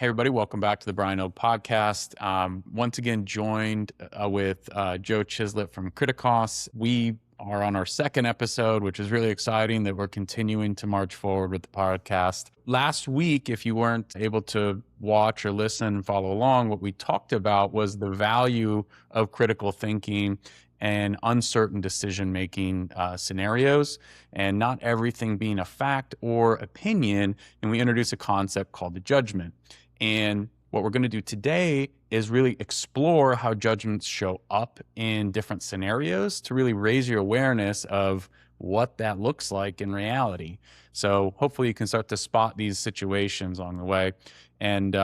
Hey, everybody, welcome back to the Brian O podcast. Once again, joined with Joe Chislett from Kritikos. We are on our second episode, which is really exciting that we're continuing to march forward with the podcast. Last week, if you weren't able to watch or listen and follow along, what we talked about was the value of critical thinking and uncertain decision-making scenarios, and not everything being a fact or opinion. And we introduced a concept called the judgment. And what we're going to do today is really explore how judgments show up in different scenarios to really raise your awareness of what that looks like in reality. So hopefully you can start to spot these situations along the way. And,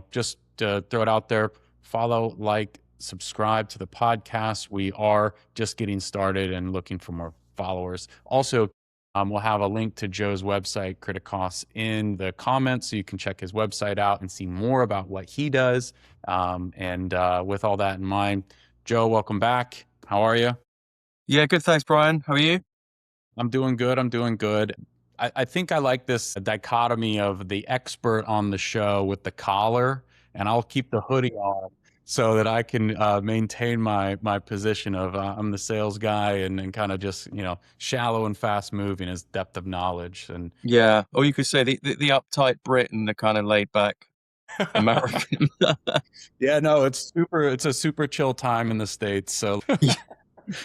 just to throw it out there, follow, like, subscribe to the podcast. We are just getting started and looking for more followers. Also, we'll have a link to Joe's website, Kritikos, in the comments, so you can check his website out and see more about what he does. With all that in mind, Joe, welcome back. How are you? Yeah, good. Thanks, Brian. How are you? I'm doing good. I think I like this dichotomy of the expert on the show with the collar, and I'll keep the hoodie on so that I can maintain my position of I'm the sales guy and kind of just, shallow and fast moving as depth of knowledge. And Yeah. Or you could say the uptight Brit and the kind of laid back American. yeah, no, it's a super chill time in the States. So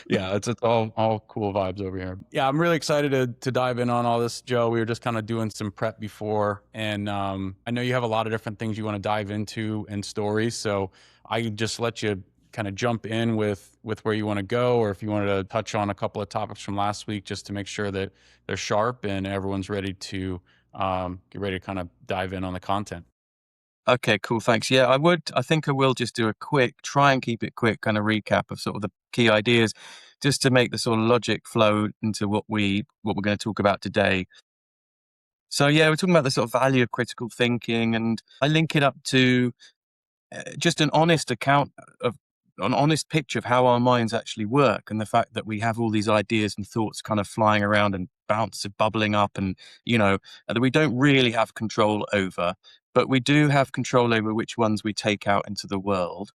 yeah, it's all cool vibes over here. Yeah, I'm really excited to dive in on all this, Joe. We were just kind of doing some prep before, and I know you have a lot of different things you want to dive into and stories. So I just let you kind of jump in with where you want to go, or if you wanted to touch on a couple of topics from last week, just to make sure that they're sharp and everyone's ready to get ready to kind of dive in on the content. Okay, cool. Thanks. Yeah, I think I will just do a try and keep it quick kind of recap of sort of the key ideas just to make the sort of logic flow into what we're going to talk about today. So yeah, we're talking about the sort of value of critical thinking, and I link it up to just an honest account of an honest picture of how our minds actually work, and the fact that we have all these ideas and thoughts kind of flying around and bubbling up, and that we don't really have control over, but we do have control over which ones we take out into the world.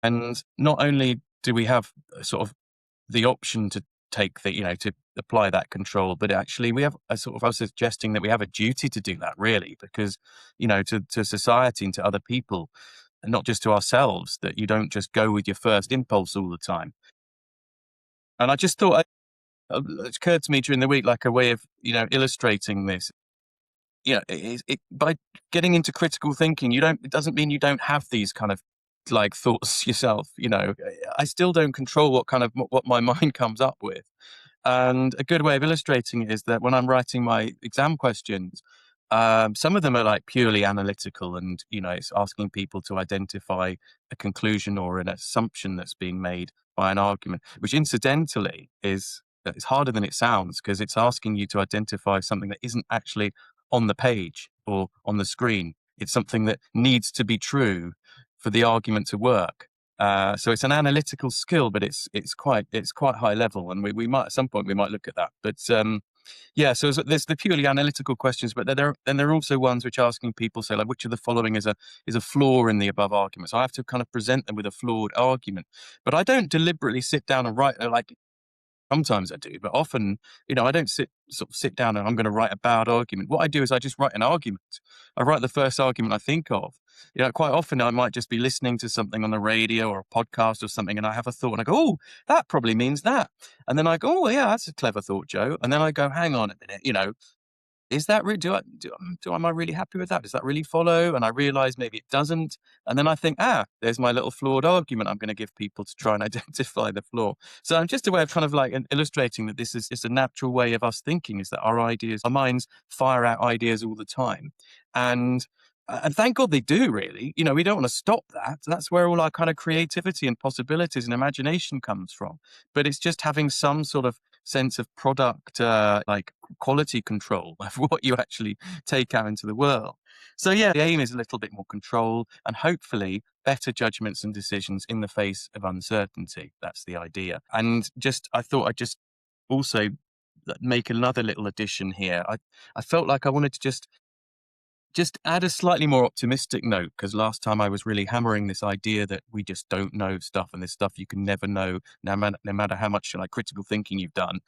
And not only do we have sort of the option to to apply that control, but actually we have I was suggesting that we have a duty to do that, really, because to society and to other people, and not just to ourselves, that you don't just go with your first impulse all the time. And I just thought it occurred to me during the week, like a way of illustrating this. By getting into critical thinking, it doesn't mean you don't have these kind of like thoughts yourself. I still don't control what my mind comes up with. And a good way of illustrating it is that when I'm writing my exam questions, some of them are like purely analytical, and it's asking people to identify a conclusion or an assumption that's being made by an argument, which incidentally is it's harder than it sounds, because it's asking you to identify something that isn't actually on the page or on the screen. It's something that needs to be true for the argument to work. So it's an analytical skill, but it's quite high level, and we might at some point we might look at that. But yeah, so there's the purely analytical questions, but then there are also ones which are asking people, say, like, which of the following is a flaw in the above argument. So I have to kind of present them with a flawed argument, but I don't deliberately sit down and write like. Sometimes I do, but often, I don't sit down and I'm going to write a bad argument. What I do is I just write an argument. I write the first argument I think of. Quite often I might just be listening to something on the radio or a podcast or something, and I have a thought and I go, oh, that probably means that. And then I go, oh yeah, that's a clever thought, Joe. And then I go, hang on a minute, is that really, am I really happy with that? Does that really follow? And I realize maybe it doesn't. And then I think, there's my little flawed argument I'm going to give people to try and identify the flaw. So I'm just a way of kind of like illustrating that this is just a natural way of us thinking, is that our minds fire out ideas all the time. And thank God they do, really. We don't want to stop that. That's where all our kind of creativity and possibilities and imagination comes from. But it's just having some sort of sense of product, like quality control of what you actually take out into the world. So yeah, the aim is a little bit more control and hopefully better judgments and decisions in the face of uncertainty. That's the idea. And I thought I'd just also make another little addition here. I felt like I wanted to just just add a slightly more optimistic note, because last time I was really hammering this idea that we just don't know stuff, and this stuff you can never know, no matter how much like critical thinking you've done.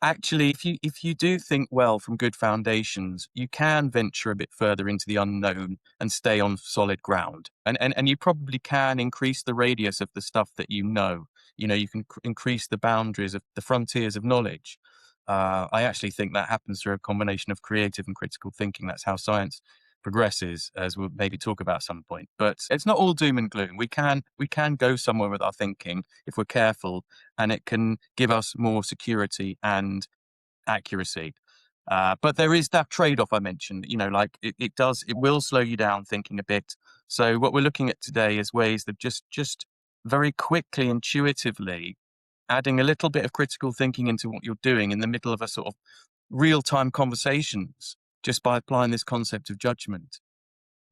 Actually, if you do think well from good foundations, you can venture a bit further into the unknown and stay on solid ground. And you probably can increase the radius of the stuff that you know. You know, you can increase the boundaries of the frontiers of knowledge. I actually think that happens through a combination of creative and critical thinking. That's how science progresses, as we'll maybe talk about at some point. But it's not all doom and gloom. We can go somewhere with our thinking if we're careful, and it can give us more security and accuracy. But there is that trade-off I mentioned. You know, like it will slow you down thinking a bit. So what we're looking at today is ways that just very quickly, intuitively adding a little bit of critical thinking into what you're doing in the middle of a sort of real-time conversations, just by applying this concept of judgment.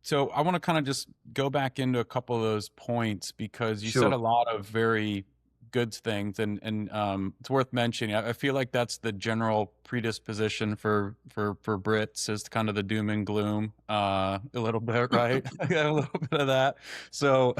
So I want to kind of just go back into a couple of those points because you said Sure. a lot of very good things, and it's worth mentioning. I feel like that's the general predisposition for Brits is kind of the doom and gloom, a little bit, right? A little bit of that. So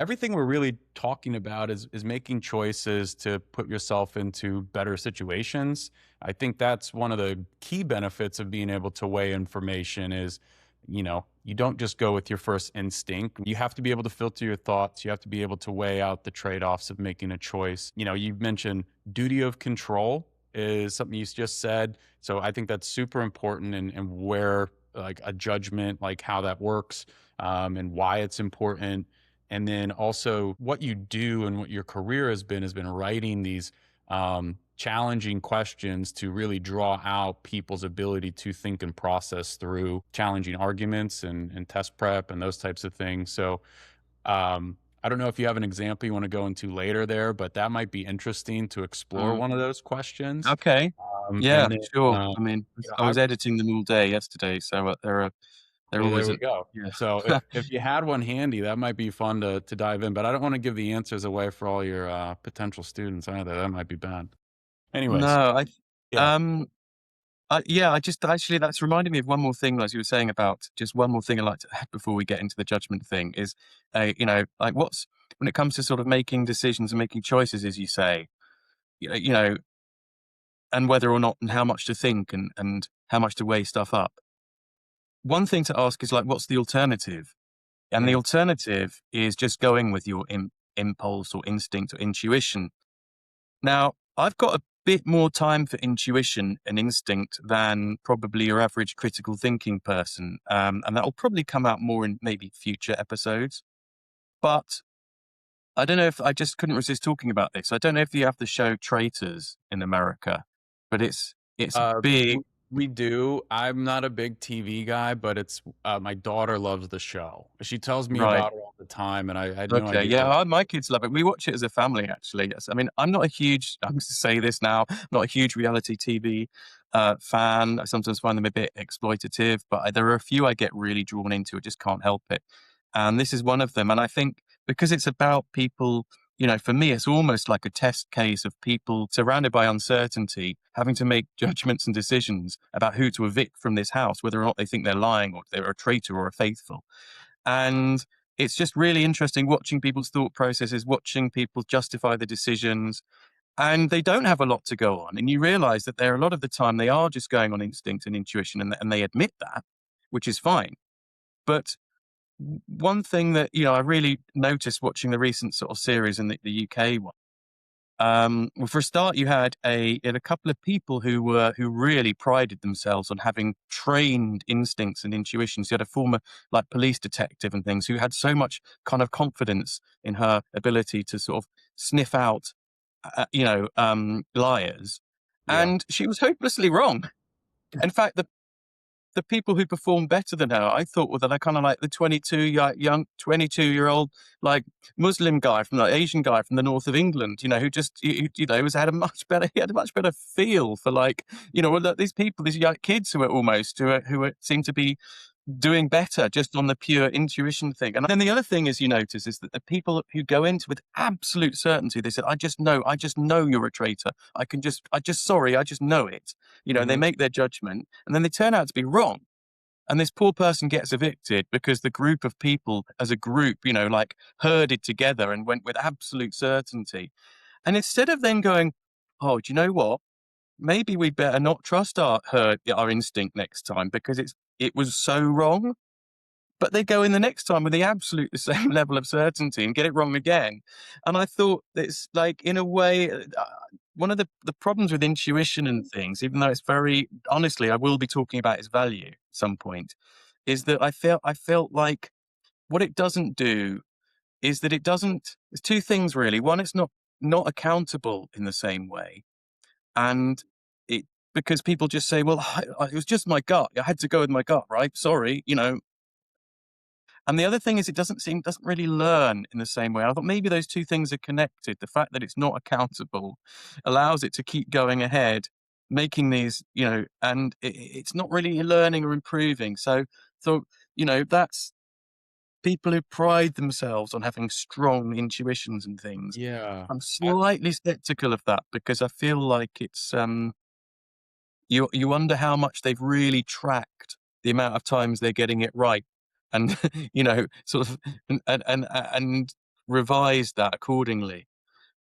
everything we're really talking about is making choices to put yourself into better situations. I think that's one of the key benefits of being able to weigh information is you don't just go with your first instinct. You have to be able to filter your thoughts. You have to be able to weigh out the trade-offs of making a choice. You mentioned duty of control is something you just said. So I think that's super important, and where like a judgment, like how that works, and why it's important. And then also what you do and what your career has been writing these challenging questions to really draw out people's ability to think and process through challenging arguments and test prep and those types of things. So I don't know if you have an example you want to go into later there, but that might be interesting to explore Mm. one of those questions. Okay. Yeah, And then, sure. I mean, I I was editing them all day yesterday, so they're well, there always we at, go. So yeah. if you had one handy, that might be fun to dive in. But I don't want to give the answers away for all your potential students either. That might be bad. Anyways, No, yeah. um, yeah, I just actually that's reminded me of one more thing, as you were saying about just one more thing I'd like to add before we get into the judgment thing is, like what's when it comes to sort of making decisions and making choices, as you say, you know, and whether or not and how much to think and how much to weigh stuff up. One thing to ask is like, what's the alternative? And the Yeah. alternative is just going with your impulse or instinct or intuition. Now, I've got a bit more time for intuition and instinct than probably your average critical thinking person. And that'll probably come out more in maybe future episodes. But I don't know if I just couldn't resist talking about this. I don't know if you have the show Traitors in America, but it's Uh, big. w- we do. I'm not a big TV guy, but it's my daughter loves the show. She tells me Right. about it all the time, and I had no Okay, idea. yeah, my kids love it. We watch it as a family, actually. Yes, I mean, I'm not a huge. I'm going to say this now. Not a huge reality TV fan. I sometimes find them a bit exploitative, but there are a few I get really drawn into. I just can't help it, and this is one of them. And I think because it's about people, for me, it's almost like a test case of people surrounded by uncertainty, having to make judgments and decisions about who to evict from this house, whether or not they think they're lying or they're a traitor or a faithful. And it's just really interesting watching people's thought processes, watching people justify the decisions, and they don't have a lot to go on. And you realize that a lot of the time they are just going on instinct and intuition, and they admit that, which is fine. But one thing that, I really noticed watching the recent sort of series in the UK one, well, for a start, you had a couple of people who really prided themselves on having trained instincts and intuitions. You had a former like police detective and things who had so much kind of confidence in her ability to sort of sniff out, liars, Yeah. and she was hopelessly wrong. In fact, the people who performed better than her, I thought, were that kind of like the young 22-year-old like Muslim guy from the Asian guy from the north of England, who just was had a much better he had a much better feel for like these people, these young kids who seem to be doing better just on the pure intuition thing. And then the other thing is you notice is that the people who go into with absolute certainty, they said, I just know you're a traitor. I just know it. They Hmm. make their judgment and then they turn out to be wrong. And this poor person gets evicted because the group of people as a group, like herded together and went with absolute certainty. And instead of then going, oh, do you know what? Maybe we better not trust our instinct next time because it was so wrong. But they go in the next time with the same level of certainty and get it wrong again. And I thought it's like, in a way, one of the problems with intuition and things, even though it's very, honestly, I will be talking about its value at some point, is that I felt like what it doesn't do is that there's two things really. One, it's not accountable in the same way. And it, because people just say, well, it was just my gut. I had to go with my gut, right? Sorry, And the other thing is it doesn't really learn in the same way. I thought maybe those two things are connected. The fact that it's not accountable allows it to keep going ahead, making these, and it's not really learning or improving. So, that's people who pride themselves on having strong intuitions and things. Yeah. I'm slightly skeptical of that because I feel like it's, you wonder how much they've really tracked the amount of times they're getting it right, and sort of, and revise that accordingly.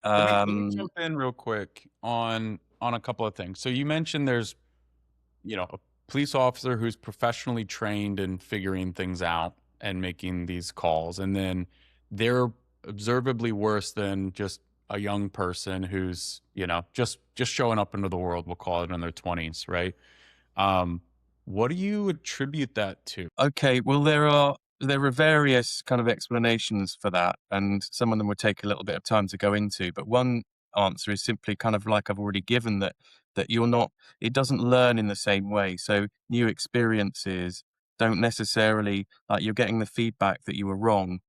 Let me Um, jump in real quick on a couple of things. So you mentioned there's, a police officer who's professionally trained in figuring things out and making these calls, and then they're observably worse than just a young person who's, just showing up into the world, we'll call it, in their 20s, right? Um, what do you attribute that to? okay, well there are various kind of explanations for that, and some of them would take a little bit of time to go into. But one answer is simply kind of like I've already given, that you're not. It doesn't learn in the same way. So new experiences don't necessarily, like, you're getting the feedback that you were wrong,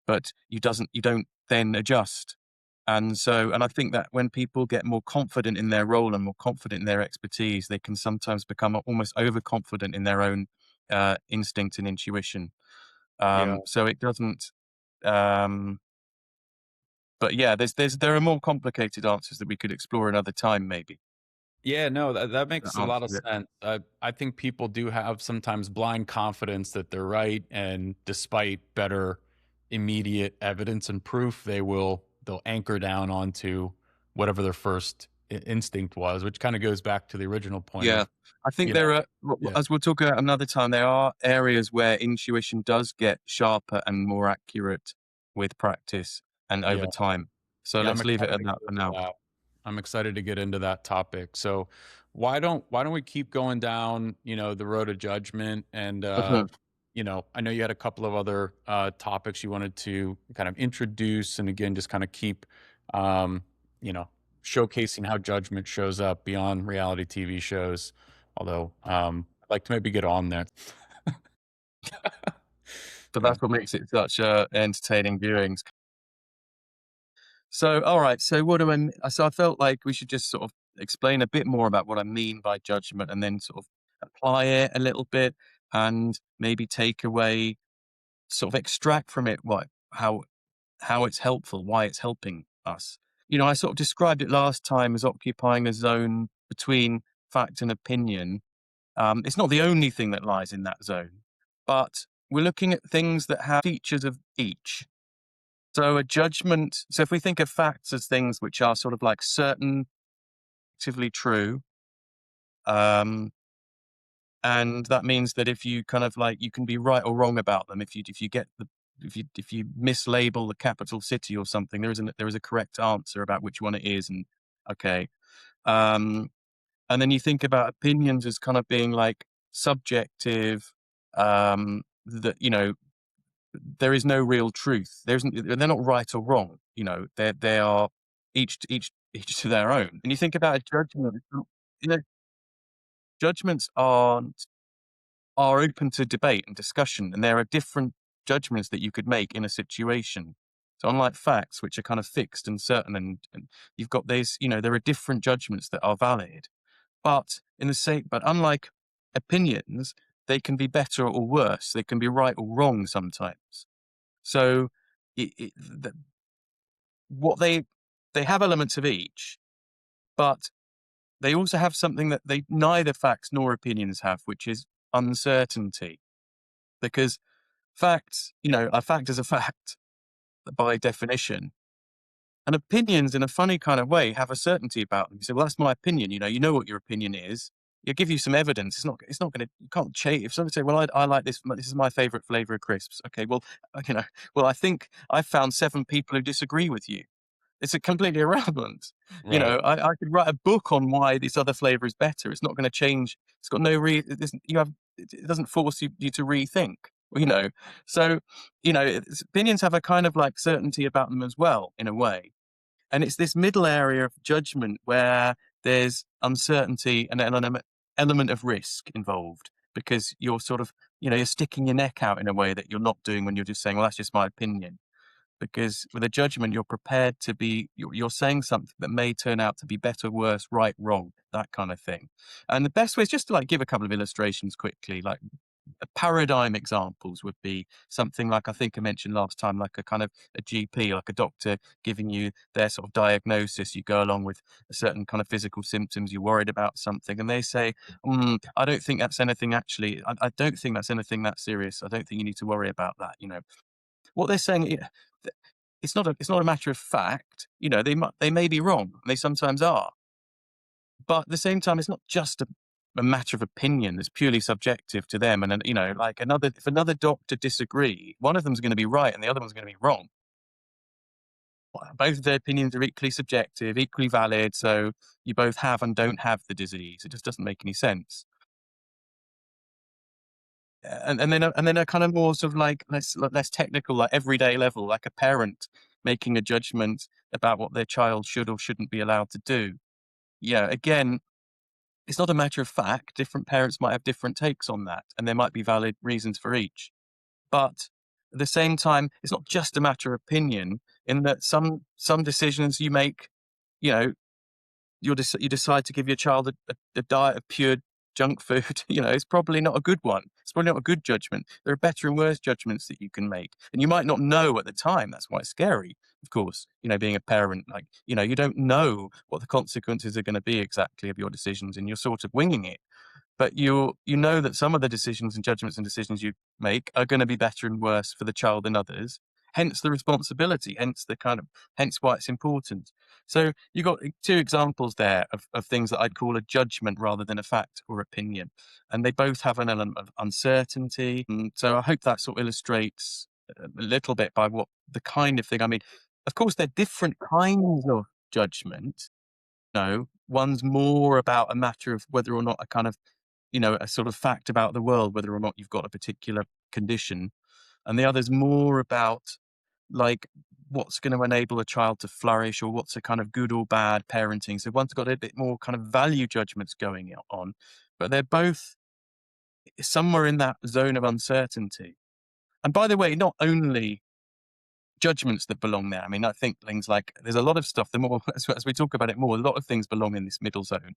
but you don't then adjust. And I think that when people get more confident in their role and more confident in their expertise, they can sometimes become almost overconfident in their own instinct and intuition. Yeah. So it doesn't. Um, but yeah, there are more complicated answers that we could explore another time, maybe. Yeah, no, that That makes a lot of answers it. sense. I think people do have sometimes blind confidence that they're right, and despite better immediate evidence and proof, they'll anchor down onto whatever their first instinct was, which kind of goes back to the original point Yeah, of, I think you know, there are, yeah, as we'll talk about another time, there are areas where intuition does get sharper and more accurate with practice and over yeah, time. So yeah. I'm let's leave it excited at to that get for into now. that. I'm excited to get into that topic. So why don't we keep going down, the road of judgment, and Mhm. I know you had a couple of other topics you wanted to kind of introduce, and again, just kind of keep, um, you know, showcasing how judgment shows up beyond reality TV shows. Although I'd like to maybe get on there. But Yeah, that's what makes it such entertaining viewings. So, all right. So, so I felt like we should just sort of explain a bit more about what I mean by judgment, and then sort of apply it a little bit, and maybe take away, sort of extract from it how it's helpful, why it's helping us. I sort of described it last time as occupying a zone between fact and opinion. It's not the only thing that lies in that zone, but we're looking at things that have features of each. So a judgment, so if we think of facts as things which are sort of like certain, actively true, um, and that means that if you kind of like, you can be right or wrong about them. If you mislabel the capital city or something, there is a correct answer about which one it is. And okay. Um, and then you think about opinions as kind of being like subjective, that, there is no real truth. They're not right or wrong. They are each to their own. And you think about a judgment, you know, judgments are open to debate and discussion, and there are different judgments that you could make in a situation. So unlike facts, which are kind of fixed and certain, and you've got these, there are different judgments that are valid. But unlike opinions, they can be better or worse. They can be right or wrong sometimes. So it, it, the, what they have elements of each, but they also have something that they neither facts nor opinions have, which is uncertainty. because facts, a fact is a fact by definition. And opinions, in a funny kind of way, have a certainty about them. You say, "Well, that's my opinion." You know what your opinion is. It'll give you some evidence. It's not going to. You can't change. If somebody say, "Well, I like this. This is my favorite flavor of crisps." Okay, well, well, I think I've found 7 people who disagree with you. It's a completely irrelevant. Right. I could write a book on why this other flavor is better. It's not going to change. It's got no it doesn't- you have. It doesn't force you to rethink. So opinions have a kind of like certainty about them as well, in a way. And it's this middle area of judgment where there's uncertainty and an element of risk involved, because you're sort of, you're sticking your neck out in a way that you're not doing when you're just saying, "Well, that's just my opinion." Because with a judgment, you're prepared to be, you're saying something that may turn out to be better, worse, right, wrong, that kind of thing. And the best way is just to like give a couple of illustrations quickly, like paradigm examples would be something like, I think I mentioned last time, like a kind of a GP, like a doctor giving you their sort of diagnosis. You go along with a certain kind of physical symptoms, you're worried about something, and they say, "I don't think that's anything actually, I don't think that's anything that serious. I don't think you need to worry about that." What they're saying, it's not a matter of fact. They may be wrong, and they sometimes are. But at the same time, it's not just a matter of opinion that's purely subjective to them. And then, like if another doctor disagree, one of them's going to be right and the other one's going to be wrong. Both of their opinions are equally subjective, equally valid. So you both have and don't have the disease. It just doesn't make any sense. And then a kind of more sort of like less technical, like everyday level, like a parent making a judgment about what their child should or shouldn't be allowed to do. Yeah, again, it's not a matter of fact. Different parents might have different takes on that, and there might be valid reasons for each. But at the same time, it's not just a matter of opinion, in that some decisions you make, you know, you decide to give your child a diet of pure junk food. It's probably not a good one. It's probably not a good judgment. There are better and worse judgments that you can make, and you might not know at the time. That's why it's scary, of course. Being a parent, like you don't know what the consequences are going to be exactly of your decisions, and you're sort of winging it. But you know that some of the decisions and judgments and decisions you make are going to be better and worse for the child than others. Hence the responsibility. Hence why it's important. So you got 2 examples there of things that I'd call a judgment rather than a fact or opinion, and they both have an element of uncertainty. And so I hope that sort of illustrates a little bit by what the kind of thing. I mean, of course, they're different kinds of judgment. One's more about a matter of whether or not a kind of a sort of fact about the world, whether or not you've got a particular condition. And the other's more about like what's going to enable a child to flourish, or what's a kind of good or bad parenting. So one's got a bit more kind of value judgments going on, but they're both somewhere in that zone of uncertainty. And by the way, not only judgments that belong there. I mean, I think things like there's a lot of stuff. The more as we talk about it more, a lot of things belong in this middle zone.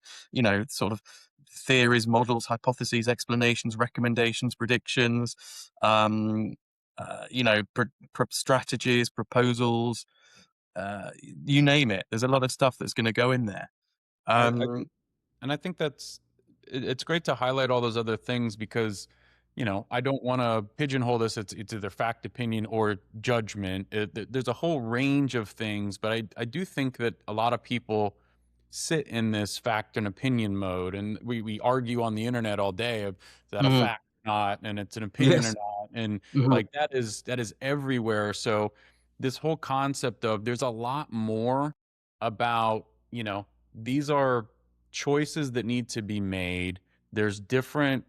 Sort of theories, models, hypotheses, explanations, recommendations, predictions. Um, strategies, proposals. You name it. There's a lot of stuff that's going to go in there. I Um, think, and I think it's great to highlight all those other things because, I don't want to pigeonhole this. It's either fact, opinion, or judgment. There's a whole range of things, but I do think that a lot of people sit in this fact and opinion mode, and we argue on the internet all day of, is that a mhm, fact or not, and it's an opinion or yes. not, and Mhm, like that is everywhere. So this whole concept of there's a lot more about, these are choices that need to be made. There's different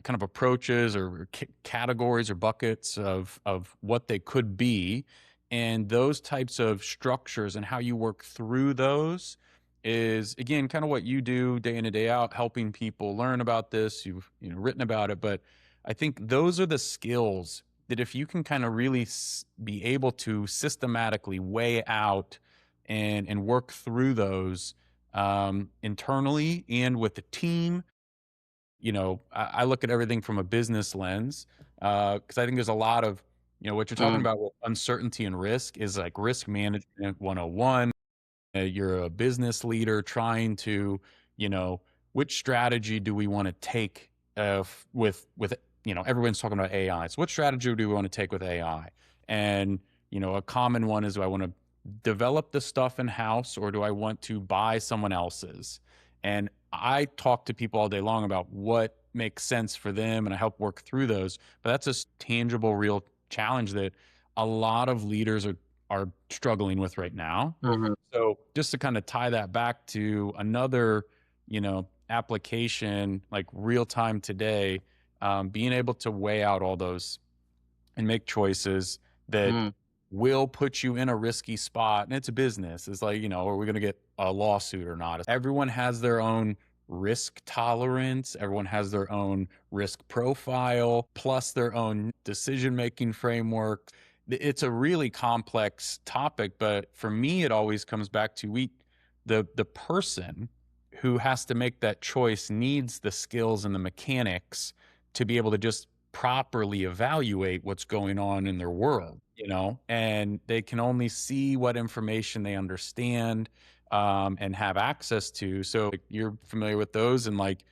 kind of approaches or categories or buckets of what they could be, and those types of structures and how you work through those is, again, kind of what you do day in and day out, helping people learn about this. You've written about it, but I think those are the skills that if you can kind of really be able to systematically weigh out and work through those internally and with the team. I look at everything from a business lens because I think there's a lot of, what you're talking mm, about with uncertainty and risk is like risk management 101. You're a business leader trying to, you know, which strategy do we want to take with everyone's talking about AI. So what strategy do we want to take with AI? And, a common one is, do I want to develop the stuff in house, or do I want to buy someone else's? And I talk to people all day long about what makes sense for them, and I help work through those. But that's a tangible, real challenge that a lot of leaders are struggling with right now. Mhm. So just to kind of tie that back to another, application, like real time today, being able to weigh out all those and make choices that Mm. will put you in a risky spot. And it's a business. It's like, are we going to get a lawsuit or not? Everyone has their own risk tolerance. Everyone has their own risk profile, plus their own decision making framework. It's a really complex topic, but for me, it always comes back to the person who has to make that choice needs the skills and the mechanics to be able to just properly evaluate what's going on in their world, and they can only see what information they understand, and have access to. So like, you're familiar with those, and like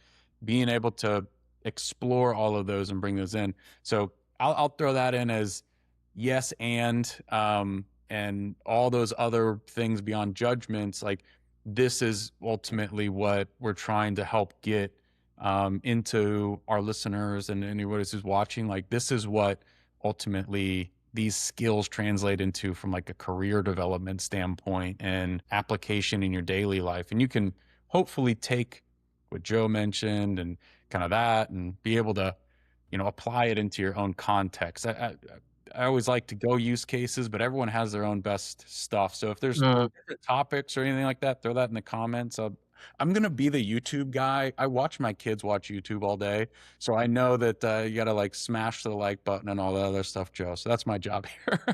being able to explore all of those and bring those in. So I'll throw that in as yes, and all those other things beyond judgments. Like this is ultimately what we're trying to help get into our listeners and anybody who's watching. Like this is what ultimately these skills translate into from like a career development standpoint and application in your daily life. And you can hopefully take what Joe mentioned and kind of that and be able to, apply it into your own context. I always like to go use cases, but everyone has their own best stuff. So if there's Mm. different topics or anything like that, throw that in the comments. I'm going to be the YouTube guy. I watch my kids watch YouTube all day. So I know that you got to like smash the like button and all that other stuff, Joe. So that's my job here.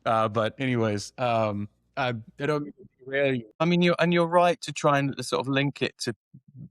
But anyways, I don't mean to derail you. I mean, you're right to try and sort of link it to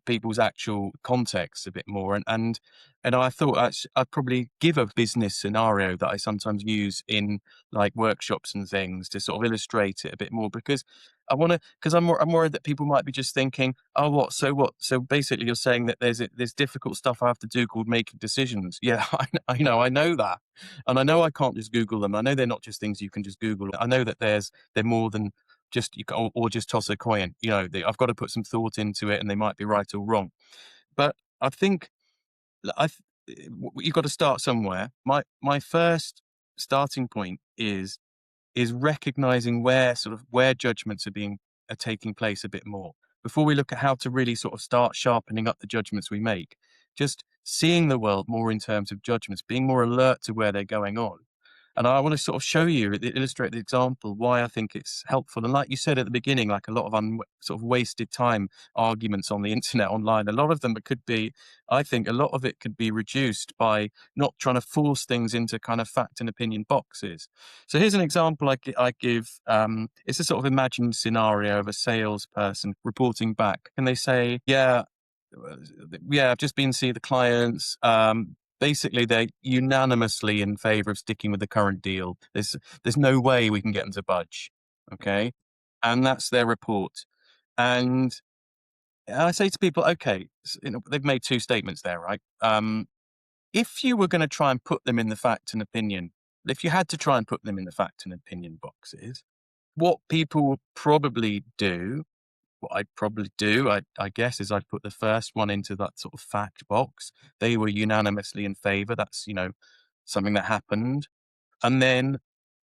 people's actual context a bit more. And I thought I'd probably give a business scenario that I sometimes use in like workshops and things to sort of illustrate it a bit more, because because I'm worried that people might be just thinking, oh, what? So what? So basically you're saying that there's difficult stuff I have to do called making decisions. Yeah, I know that. And I know I can't just Google them. I know they're not just things you can just Google. I know that they're more than just or just toss a coin. I've got to put some thought into it, and they might be right or wrong. But I think you've got to start somewhere. My first starting point is recognizing where judgments are taking place a bit more before we look at how to really sort of start sharpening up the judgments we make. Just seeing the world more in terms of judgments, being more alert to where they're going on. And I want to sort of show you, illustrate the example, why I think it's helpful. And like you said at the beginning, like a lot of sort of wasted time arguments on the internet online, a lot of them I think a lot of it could be reduced by not trying to force things into kind of fact and opinion boxes. So here's an example I give. It's a sort of imagined scenario of a salesperson reporting back. And they say, I've just been to see the clients. Basically, they're unanimously in favor of sticking with the current deal. There's no way we can get them to budge. Okay. And that's their report. And I say to people, okay, they've made two statements there, right? If you were going to try and put them in the fact and opinion, if you had to try and put them in the fact and opinion boxes, what people would probably do, what I'd probably do, I guess, is I'd put the first one into that sort of fact box. They were unanimously in favor. That's, something that happened. And then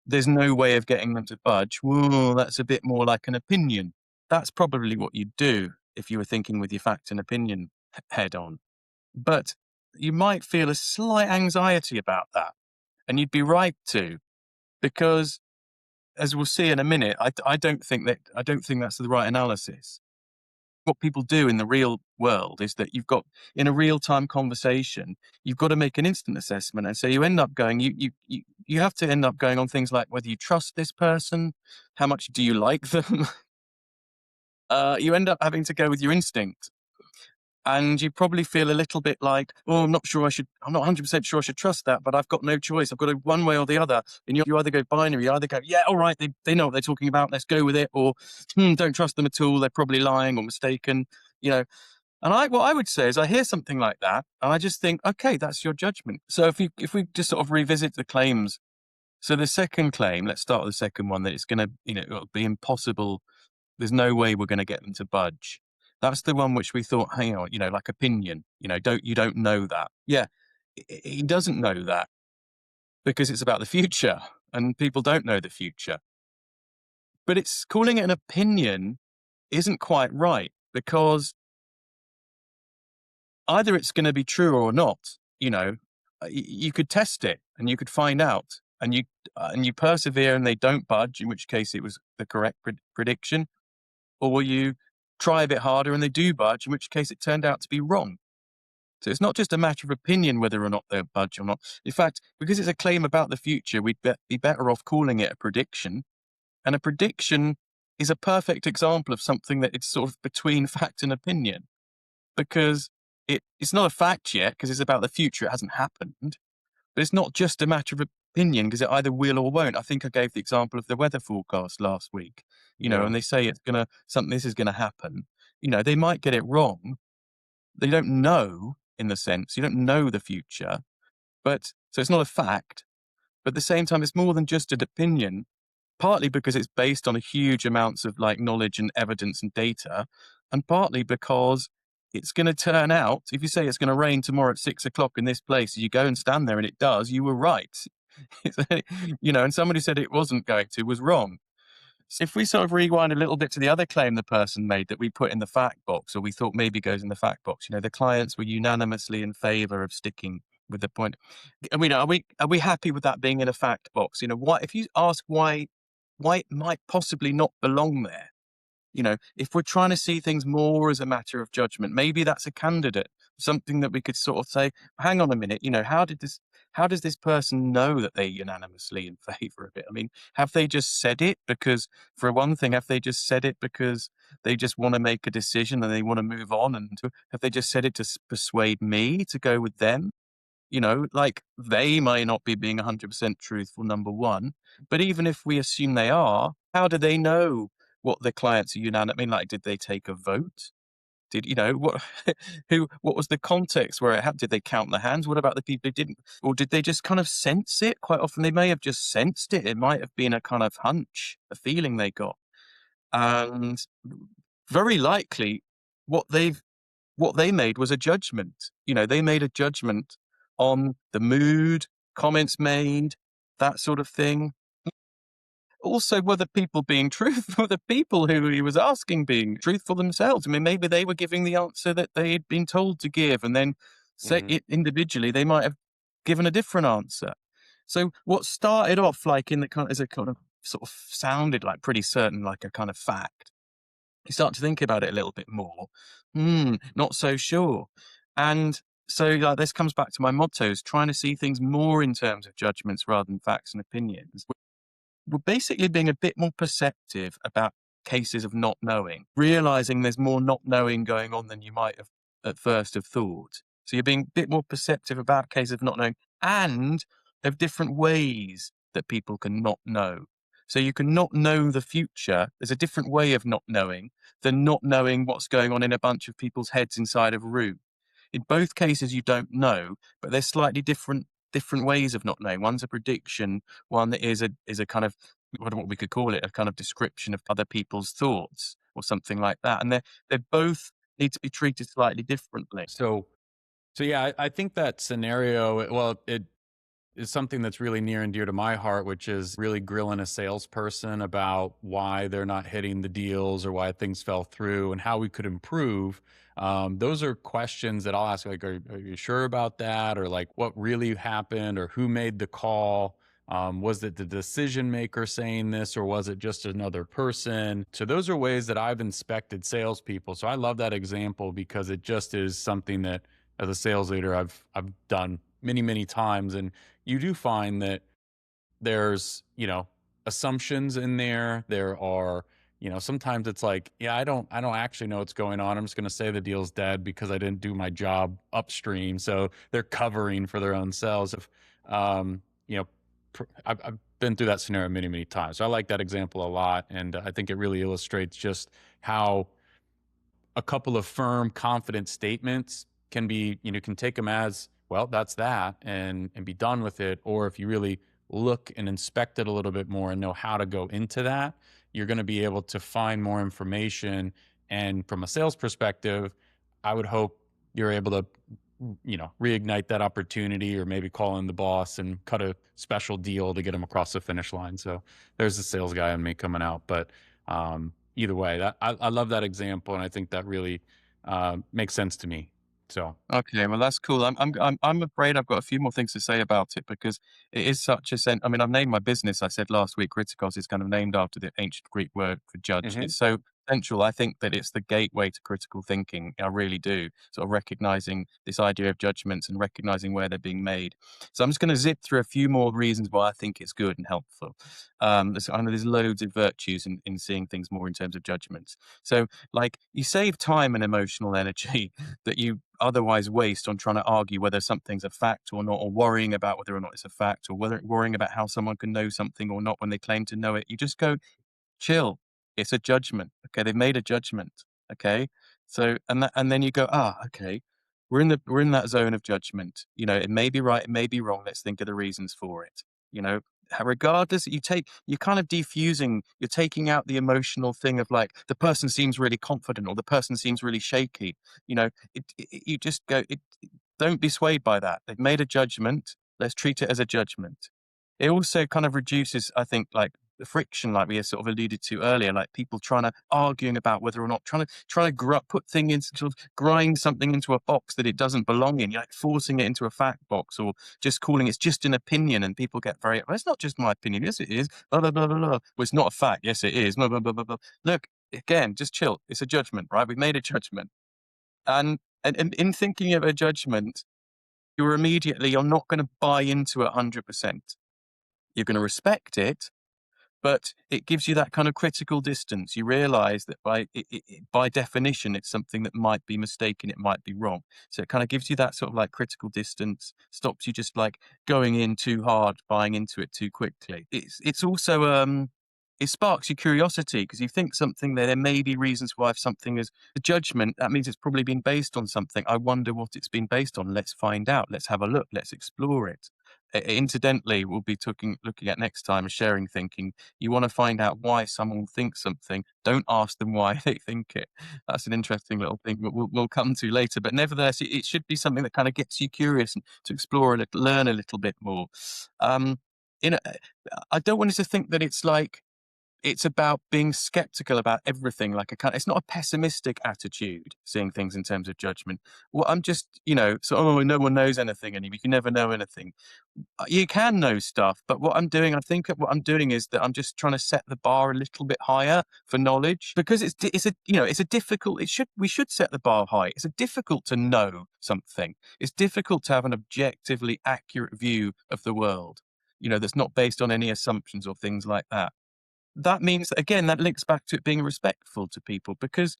there's no way of getting them to budge. Whoa, that's a bit more like an opinion. That's probably what you'd do if you were thinking with your fact and opinion head on. But you might feel a slight anxiety about that. And you'd be right to, because as we'll see in a minute, I don't think that's the right analysis. What people do in the real world is that in a real-time conversation, you've got to make an instant assessment. And so you end up going, you have to end up going on things like whether you trust this person, how much do you like them? You end up having to go with your instinct. And you probably feel a little bit like, oh, I'm not 100% sure I should trust that, but I've got no choice. I've got to one way or the other. And you either go binary, you either go, yeah, all right, they know what they're talking about, let's go with it. Or don't trust them at all, they're probably lying or mistaken. You know, And what I would say is I hear something like that and I just think, okay, that's your judgment. So if we just sort of revisit the claims. So the second claim, let's start with the second one, that it's going to, it'll be impossible. There's no way we're going to get them to budge. That's the one which we thought, hang on, like opinion, you don't know that. Yeah, he doesn't know that because it's about the future and people don't know the future. But it's calling it an opinion isn't quite right, because either it's going to be true or not. You could test it and you could find out, and you persevere and they don't budge, in which case it was the correct prediction. Or will you try a bit harder and they do budge, in which case it turned out to be wrong? So it's not just a matter of opinion whether or not they'll budge or not. In fact, because it's a claim about the future, we'd be better off calling it a prediction. And a prediction is a perfect example of something that it's sort of between fact and opinion, because it's not a fact yet because it's about the future. It hasn't happened. But it's not just a matter of opinion because it either will or won't. I think I gave the example of the weather forecast last week, Yeah. and they say this is going to happen. They might get it wrong. They don't know, in the sense, you don't know the future, but so it's not a fact, but at the same time, it's more than just an opinion, partly because it's based on a huge amounts of knowledge and evidence and data, and partly because it's going to turn out, if you say it's going to rain tomorrow at 6:00 in this place, you go and stand there and it does, you were right. And somebody said it wasn't going to, was wrong. So if we sort of rewind a little bit to the other claim the person made that we put in the fact box, or we thought maybe goes in the fact box, the clients were unanimously in favor of sticking with the point. I mean, are we happy with that being in a fact box? If you ask why it might possibly not belong there, if we're trying to see things more as a matter of judgment, maybe that's a candidate, something that we could sort of say, hang on a minute, how does this person know that they're unanimously in favor of it? I mean, have they just said it because, for one thing, have they just said it because they just want to make a decision and they want to move on? And have they just said it to persuade me to go with them? They may not be being 100% truthful, number one, but even if we assume they are, how do they know what the clients are unanimous? I mean, did they take a vote? What, what was the context where it happened? Did they count the hands? What about the people who didn't? Or did they just kind of sense it? Quite often they may have just sensed it. It might have been a kind of hunch, a feeling they got. And very likely what they made was a judgment. They made a judgment on the mood, comments made, that sort of thing. Also, were the people being truthful? Were the people who he was asking being truthful themselves? I mean, maybe they were giving the answer that they had been told to give, and then it individually they might have given a different answer. So what started off in the kind as a kind of sort of sounded like pretty certain, like a kind of fact, you start to think about it a little bit more. Not so sure. And so this comes back to my mottos, trying to see things more in terms of judgments rather than facts and opinions. We're basically being a bit more perceptive about cases of not knowing, realizing there's more not knowing going on than you might have at first have thought. So you're being a bit more perceptive about cases of not knowing, and of different ways that people can not know. So you can not know the future. There's a different way of not knowing than not knowing what's going on in a bunch of people's heads inside of a room. In both cases, you don't know, but there's slightly different ways of not knowing. One's a prediction, one that is a kind of what we could call it, a kind of description of other people's thoughts or something like that. And they both need to be treated slightly differently. So yeah, I think that scenario, well, it is something that's really near and dear to my heart, which is really grilling a salesperson about why they're not hitting the deals or why things fell through and how we could improve. Those are questions that I'll ask, like, are you sure about that? Or like, what really happened? Or who made the call? Was it the decision maker saying this, or was it just another person? So those are ways that I've inspected salespeople. So I love that example because it just is something that, as a sales leader, I've done many times. And you do find that there's, assumptions in there. There are, sometimes it's like, yeah, I don't actually know what's going on. I'm just going to say the deal's dead because I didn't do my job upstream. So they're covering for their own selves. If, you know, I've been through that scenario many times. So I like that example a lot. And I think it really illustrates just how a couple of firm, confident statements can be, can take them as, well, that's that, and be done with it. Or if you really look and inspect it a little bit more and know how to go into that, you're going to be able to find more information. And from a sales perspective, I would hope you're able to, reignite that opportunity, or maybe call in the boss and cut a special deal to get him across the finish line. So there's the sales guy on me coming out. But either way, I love that example, and I think that really makes sense to me. So Okay, well that's cool. I'm afraid I've got a few more things to say about it because it is such a I mean, I've named my business. I said last week, Kritikos is kind of named after the ancient Greek word for judge. hmm It's so essential. I think that it's the gateway to critical thinking. I really do. Sort of recognizing this idea of judgments and recognizing where they're being made. So I'm just going to zip through a few more reasons why I think it's good and helpful. I know there's loads of virtues in seeing things more in terms of judgments. So, like, you save time and emotional energy that you otherwise waste on trying to argue whether something's a fact or not, or worrying about whether or not it's a fact, or whether worrying about how someone can know something or not when they claim to know it. You just go, chill. It's a judgment. Okay, they've made a judgment. Okay, so and then you go, okay, we're in that zone of judgment. It may be right, it may be wrong. Let's think of the reasons for it. You know, regardless, you're kind of defusing. You're taking out the emotional thing of like the person seems really confident or the person seems really shaky. You just go. Don't be swayed by that. They've made a judgment. Let's treat it as a judgment. It also kind of reduces, I think, like the friction, like we sort of alluded to earlier, like people arguing about whether or not trying to put things sort of grind something into a box that it doesn't belong in. You're like forcing it into a fact box, or just calling it's just an opinion, and people get very, well, it's not just my opinion. Yes, it is. Blah blah blah blah blah. Well, it's not a fact. Yes, it is. Blah blah blah blah blah. Look, again, just chill. It's a judgment, right? We've made a judgment, and in thinking of a judgment, you're not going to buy into it 100%. You're going to respect it, but it gives you that kind of critical distance. You realize that by definition, it's something that might be mistaken, it might be wrong. So it kind of gives you that sort of like critical distance, stops you just like going in too hard, buying into it too quickly. It's also it sparks your curiosity because you think something there may be reasons why if something is a judgment, that means it's probably been based on something. I wonder what it's been based on. Let's find out. Let's have a look. Let's explore it. Incidentally, we'll be looking at next time sharing thinking. You want to find out why someone thinks something. Don't ask them why they think it. That's an interesting little thing that we'll come to later. But nevertheless, it should be something that kind of gets you curious and to explore a little, learn a little bit more. Um, I don't want us to think that it's about being skeptical about everything. It's not a pessimistic attitude, seeing things in terms of judgment. Well, I'm just, no one knows anything anymore. You can never know anything. You can know stuff, but I think what I'm doing is that I'm just trying to set the bar a little bit higher for knowledge because we should set the bar high. It's difficult to know something. It's difficult to have an objectively accurate view of the world, that's not based on any assumptions or things like that. That means that, again, that links back to it being respectful to people because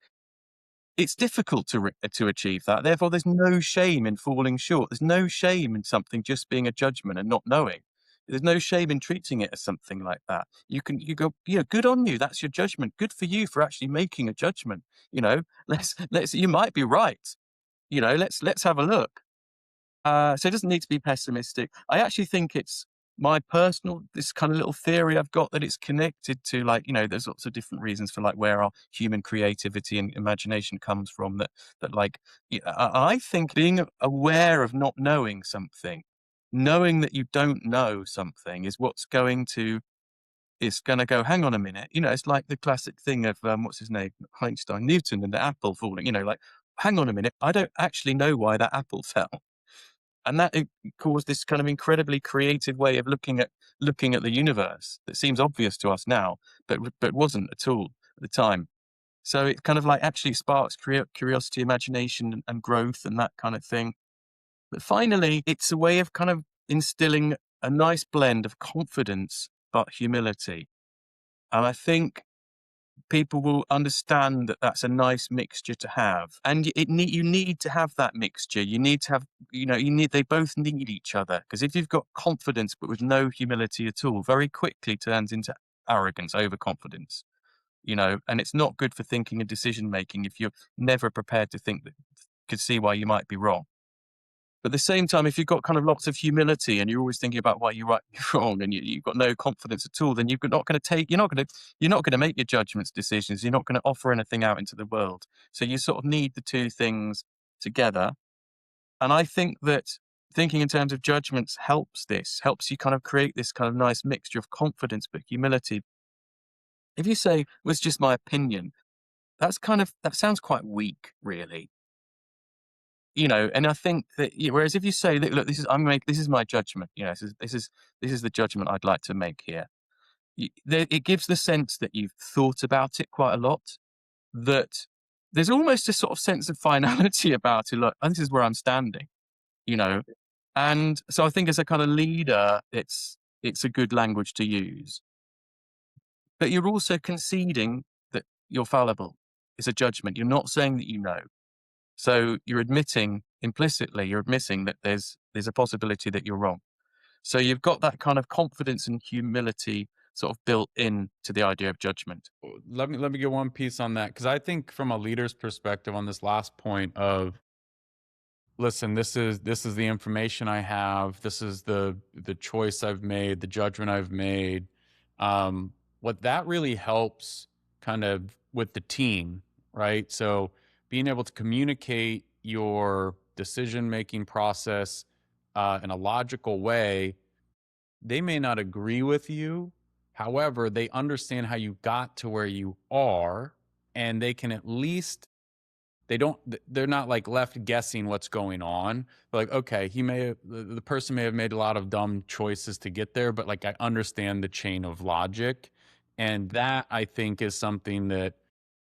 it's difficult to achieve that. Therefore, there's no shame in falling short. There's no shame in something just being a judgment and not knowing. There's no shame in treating it as something like that. You go, good on you. That's your judgment. Good for you for actually making a judgment. You might be right. Let's have a look. So it doesn't need to be pessimistic. I actually think it's this kind of little theory I've got that it's connected to there's lots of different reasons for where our human creativity and imagination comes from I think being aware of not knowing something, knowing that you don't know something is it's going to go, hang on a minute. It's like the classic thing of, what's his name? Einstein, Newton and the apple falling, hang on a minute. I don't actually know why that apple fell. And that it caused this kind of incredibly creative way of looking at the universe that seems obvious to us now, but wasn't at all at the time. So it kind of actually sparks curiosity, imagination, and growth and that kind of thing. But finally, it's a way of kind of instilling a nice blend of confidence but humility. And I think people will understand that that's a nice mixture to have, and you need to have that mixture. You need to have, they both need each other, because if you've got confidence but with no humility at all, very quickly turns into arrogance, overconfidence. and it's not good for thinking and decision making if you're never prepared to think that could see why you might be wrong. But at the same time, if you've got kind of lots of humility and you're always thinking about why you're right, you're wrong, and you've got no confidence at all, then you're not going to make your judgments, decisions. You're not going to offer anything out into the world. So you sort of need the two things together. And I think that thinking in terms of judgments helps you kind of create this kind of nice mixture of confidence but humility. If you say, well, it's just my opinion, that sounds quite weak, really. And I think that whereas if you say, look, this is my judgment, this is the judgment I'd like to make here. It gives the sense that you've thought about it quite a lot, that there's almost a sort of sense of finality about it. Like, and this is where I'm standing, you know. And so I think as a kind of leader, it's a good language to use. But you're also conceding that you're fallible. It's a judgment. You're not saying that you know. So you're admitting implicitly, you're admitting that there's a possibility that you're wrong. So you've got that kind of confidence and humility sort of built in to the idea of judgment. Let me get one piece on that, because I think from a leader's perspective on this last point of, listen, this is the information I have, this is the choice I've made, the judgment I've made. What that really helps kind of with the team, right? So being able to communicate your decision making process in a logical way. They may not agree with you, however, they understand how you got to where you are, and they can at least, they're not like left guessing what's going on. They're like, okay, the person may have made a lot of dumb choices to get there, but like I understand the chain of logic. And that, I think, is something that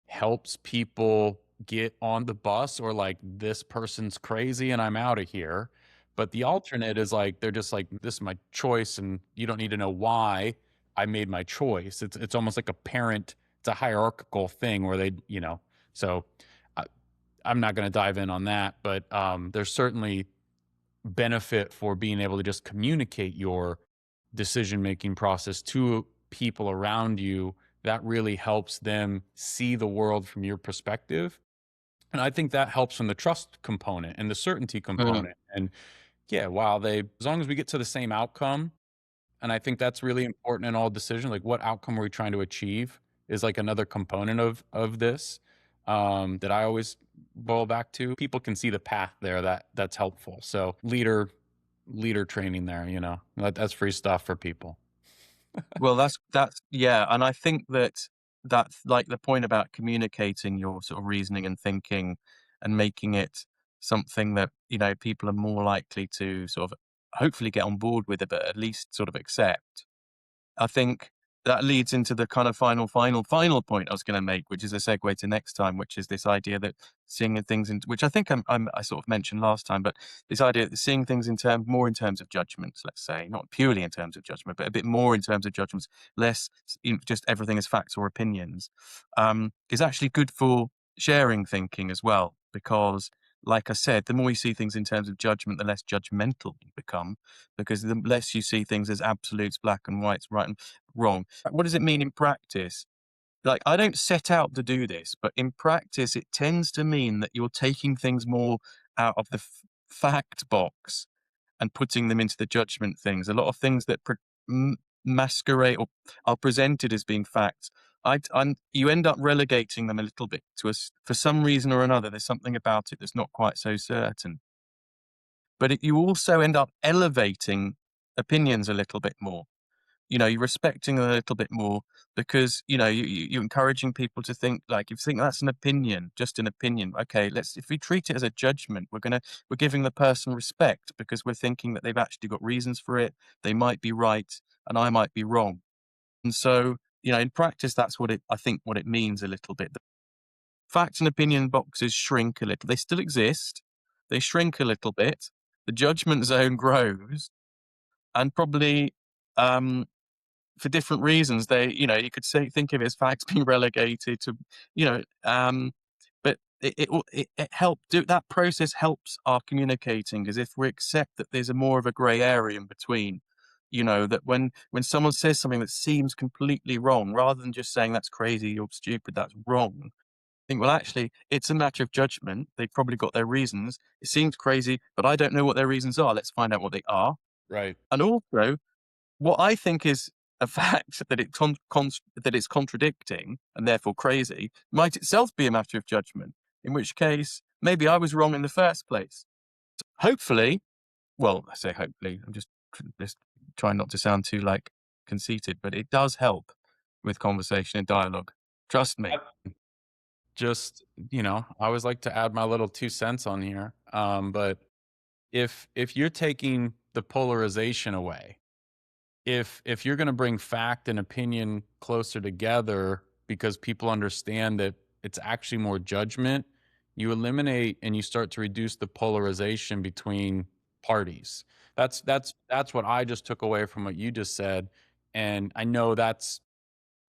helps people get on the bus, or like, this person's crazy and I'm out of here. But the alternate is like, they're just like, this is my choice and you don't need to know why I made my choice. It's almost like a parent, it's a hierarchical thing where so I, I'm not going to dive in on that, but there's certainly benefit for being able to just communicate your decision making process to people around you. That really helps them see the world from your perspective. And I think that helps from the trust component and the certainty Mm. component. And yeah, as long as we get to the same outcome, and I think that's really important in all decisions, like what outcome are we trying to achieve is like another component of this, that I always boil back to. People can see the path there, that's helpful. So leader training there, that's free stuff for people. Well, that's yeah, and I think that's like the point about communicating your sort of reasoning and thinking and making it something that, people are more likely to sort of hopefully get on board with it, but at least sort of accept. I think that leads into the kind of final point I was going to make, which is a segue to next time, which is this idea that seeing things in, which I think I sort of mentioned last time, but this idea that seeing things more in terms of judgments, let's say, not purely in terms of judgment, but a bit more in terms of judgments, less just everything as facts or opinions, is actually good for sharing thinking as well, because like I said, the more you see things in terms of judgment, the less judgmental you become, because the less you see things as absolutes, black and whites, right and wrong. What does it mean in practice? Like, I don't set out to do this, but in practice, it tends to mean that you're taking things more out of the fact box and putting them into the judgment things. A lot of things that masquerade or are presented as being facts, you end up relegating them a little bit to us for some reason or another. There's something about it that's not quite so certain. But you also end up elevating opinions a little bit more. You're respecting them a little bit more because, you're encouraging people to think, like, if you think that's an opinion, just an opinion, okay, if we treat it as a judgment, we're giving the person respect because we're thinking that they've actually got reasons for it. They might be right and I might be wrong. And so, in practice, that's I think what it means a little bit. The fact and opinion boxes shrink a little. They still exist. They shrink a little bit. The judgment zone grows and probably, for different reasons, you could think of it as facts being relegated to, but it helped do that process helps our communicating, as if we accept that there's a more of a grey area in between, that when someone says something that seems completely wrong, rather than just saying that's crazy, you're stupid, that's wrong, think, well, actually, it's a matter of judgment. They've probably got their reasons. It seems crazy, but I don't know what their reasons are. Let's find out what they are. Right. And also, what I think is a fact that that it's contradicting and therefore crazy might itself be a matter of judgment. In which case, maybe I was wrong in the first place. Hopefully, well, I say hopefully. I'm just trying not to sound too like conceited, but it does help with conversation and dialogue. Trust me. Just, I always like to add my little 2 cents on here. But if you're taking the polarization away, if you're going to bring fact and opinion closer together because people understand that it's actually more judgment, you eliminate and you start to reduce the polarization between parties. That's what I just took away from what you just said, and I know that's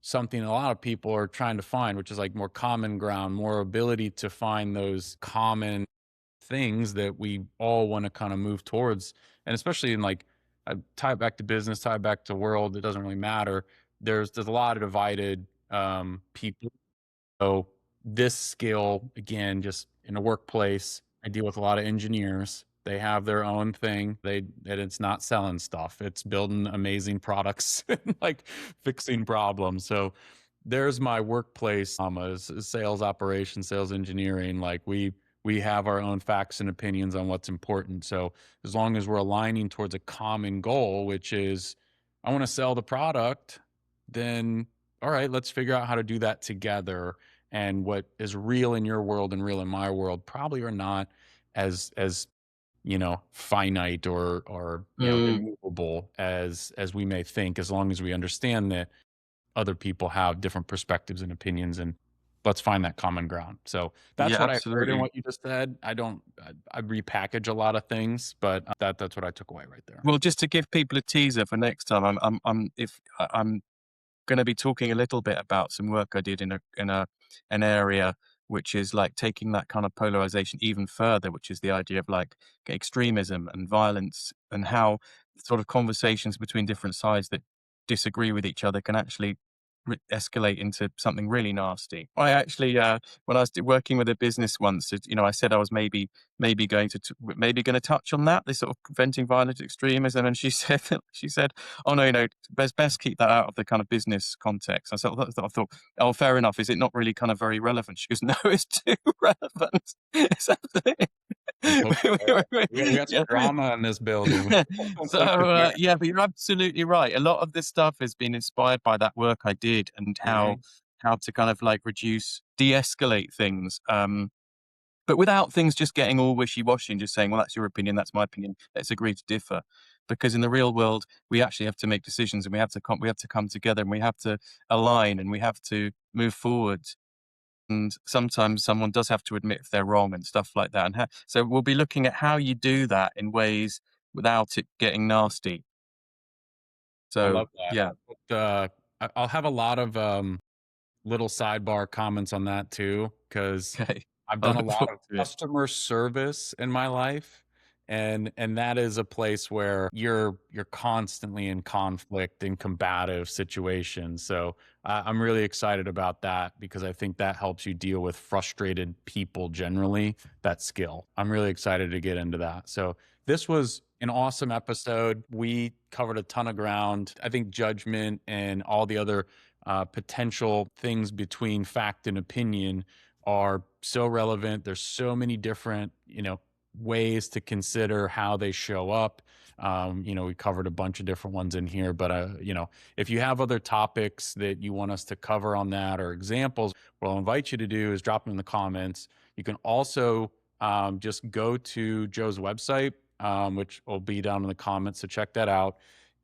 something a lot of people are trying to find, which is like more common ground, more ability to find those common things that we all want to kind of move towards. And especially in like, tie it back to business, tie it back to world, it doesn't really matter. There's a lot of divided people. So this skill, again, just in a workplace, I deal with a lot of engineers. They have their own thing. And it's not selling stuff. It's building amazing products and like fixing problems. So there's my workplace is sales operations, sales engineering. Like we have our own facts and opinions on what's important. So as long as we're aligning towards a common goal, which is I want to sell the product, then all right, let's figure out how to do that together. And what is real in your world and real in my world probably are not as finite or Mm, immovable as we may think, as long as we understand that other people have different perspectives and opinions, and let's find that common ground. So that's yeah, what I heard in absolutely. what you just said. I repackage a lot of things, but that's what I took away right there. Well, just to give people a teaser for next time, I'm going to be talking a little bit about some work I did in an area which is like taking that kind of polarization even further, which is the idea of like extremism and violence and how sort of conversations between different sides that disagree with each other can actually escalate into something really nasty. I actually, when I was working with a business once, I said I was maybe going to maybe going to touch on that, this sort of preventing violent extremism, and she said oh no, best keep that out of the kind of business context. I thought, oh, fair enough. Is it not really kind of very relevant? She goes, no, it's too relevant. It's absolutely. We got some Yeah. drama in this building. So yeah, but you're absolutely right. A lot of this stuff has been inspired by that work I did and Right. how to kind of like de-escalate things. But without things just getting all wishy-washy and just saying, well, that's your opinion, that's my opinion. Let's agree to differ. Because in the real world, we actually have to make decisions and we have to come together and we have to align and we have to move forward. And sometimes someone does have to admit if they're wrong and stuff like that. And so we'll be looking at how you do that in ways without it getting nasty. I So love that. yeah, But, I'll have a lot of little sidebar comments on that too, because okay. I've I done a look lot forward of to it. customer service in my life, and that is a place where you're constantly in conflict and combative situations. So I'm really excited about that because I think that helps you deal with frustrated people generally. That skill. I'm really excited to get into that. So this was an awesome episode. We covered a ton of ground. I think judgment and all the other potential things between fact and opinion are so relevant. There's so many different, ways to consider how they show up. We covered a bunch of different ones in here, but if you have other topics that you want us to cover on that or examples, what I'll invite you to do is drop them in the comments. You can also just go to Joe's website, which will be down in the comments. So check that out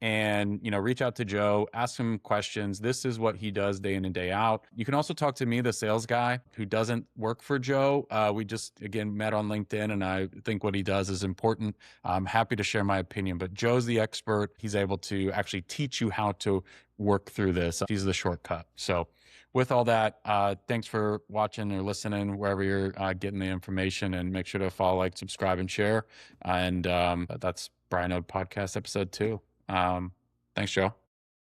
and reach out to Joe, ask him questions. This is what he does day in and day out. You can also talk to me, the sales guy who doesn't work for Joe. We just again met on LinkedIn, and I think what he does is important. I'm happy to share my opinion, but Joe's the expert. He's able to actually teach you how to work through this. He's the shortcut. So with all that, thanks for watching or listening wherever you're getting the information, and make sure to follow, like, subscribe, and share. And that's Brian Ode Podcast episode 2. Thanks, Joe.